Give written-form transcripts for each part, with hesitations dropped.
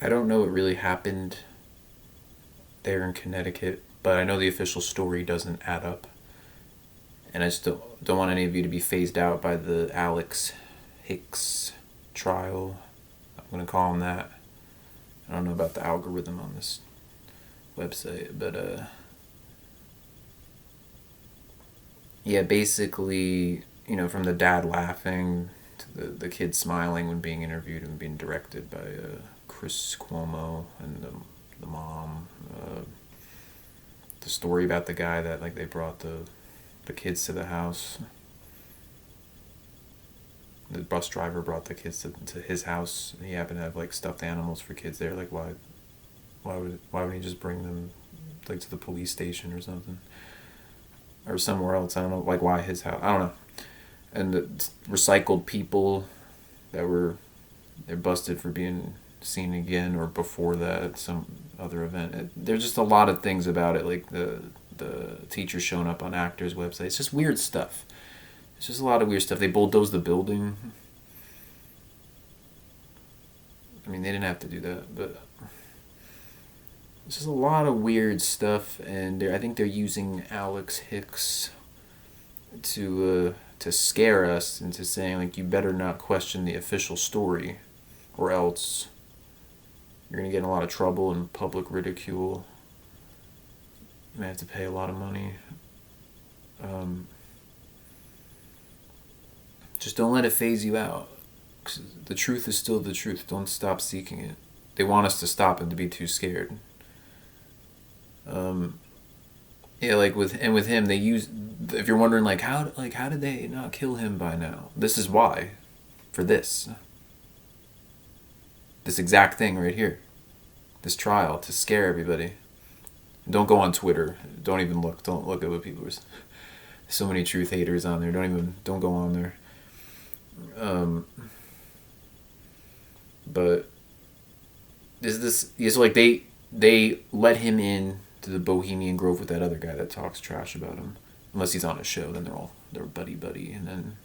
I don't know what really happened there in Connecticut, but I know the official story doesn't add up. And I just don't want any of you to be phased out by the Alex Hicks trial. I'm going to call him that. I don't know about the algorithm on this website, but yeah, basically, from the dad laughing to the kid smiling when being interviewed and being directed by Chris Cuomo and the mom. The story about the guy that like they brought the kids to the house. The bus driver brought the kids to his house. He happened to have like stuffed animals for kids there. Like why would he just bring them like to the police station or something or somewhere else? I don't know. Like why his house? I don't know. And the recycled people that they're busted for being seen again or before that at some other event. There's just a lot of things about it, like the teachers showing up on actors' websites. It's just weird stuff. It's just a lot of weird stuff. They bulldozed the building. I mean, they didn't have to do that, but it's just a lot of weird stuff. And I think they're using Alex Hicks to scare us into saying like you better not question the official story, or else you're gonna get in a lot of trouble and public ridicule. You may have to pay a lot of money. Just don't let it phase you out. 'Cause the truth is still the truth. Don't stop seeking it. They want us to stop and to be too scared. Yeah, like with him, they use. If you're wondering, how did they not kill him by now? This is why, for this exact thing right here, this trial to scare everybody. Don't go on Twitter. Don't even look. Don't look at what people are. So many truth haters on there. Don't go on there. But is like they let him in to the Bohemian Grove with that other guy that talks trash about him. Unless he's on a show, then they're buddy, and then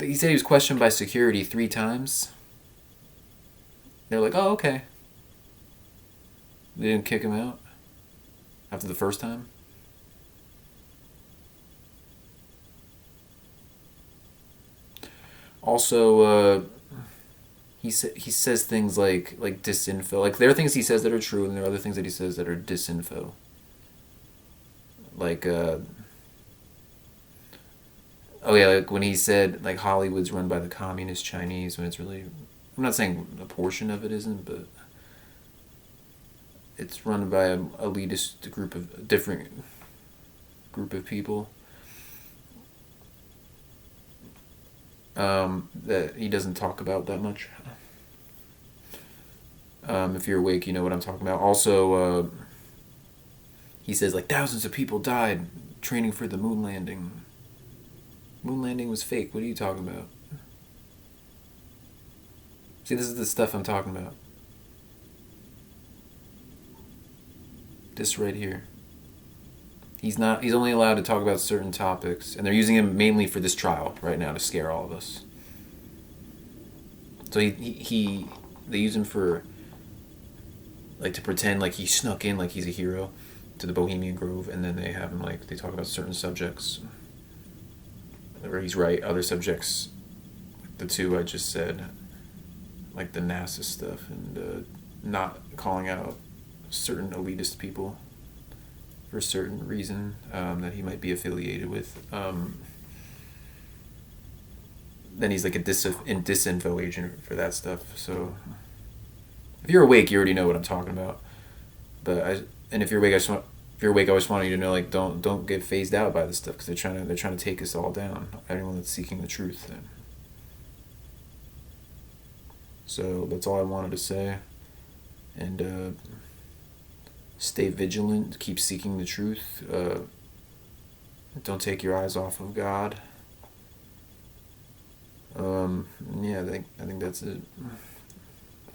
he said he was questioned by security 3 times. They're like, oh, okay. They didn't kick him out after the first time. Also, he says things like disinfo. Like there are things he says that are true, and there are other things that he says that are disinfo. Like oh yeah, like when he said like Hollywood's run by the communist Chinese, when it's really, I'm not saying a portion of it isn't, but it's run by an elitist different group of people. That he doesn't talk about that much. If you're awake, you know what I'm talking about. Also, he says like thousands of people died training for the moon landing. Moon landing was fake. What are you talking about? See, this is the stuff I'm talking about. This right here. He's not. He's only allowed to talk about certain topics, and they're using him mainly for this trial right now to scare all of us. So they use him for like to pretend like he snuck in like he's a hero to the Bohemian Grove, and then they have him like they talk about certain subjects where he's right. Other subjects, the two I just said, like the NASA stuff and not calling out certain elitist people for a certain reason that he might be affiliated with. Then he's like a disinfo agent for that stuff. So if you're awake, you already know what I'm talking about. And if you're awake, if you're awake, I just want you to know like don't get phased out by this stuff because they're trying to take us all down. Anyone that's seeking the truth. So that's all I wanted to say, and stay vigilant. Keep seeking the truth. Don't take your eyes off of God. Yeah, I think that's it.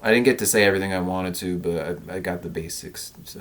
I didn't get to say everything I wanted to, but I got the basics. So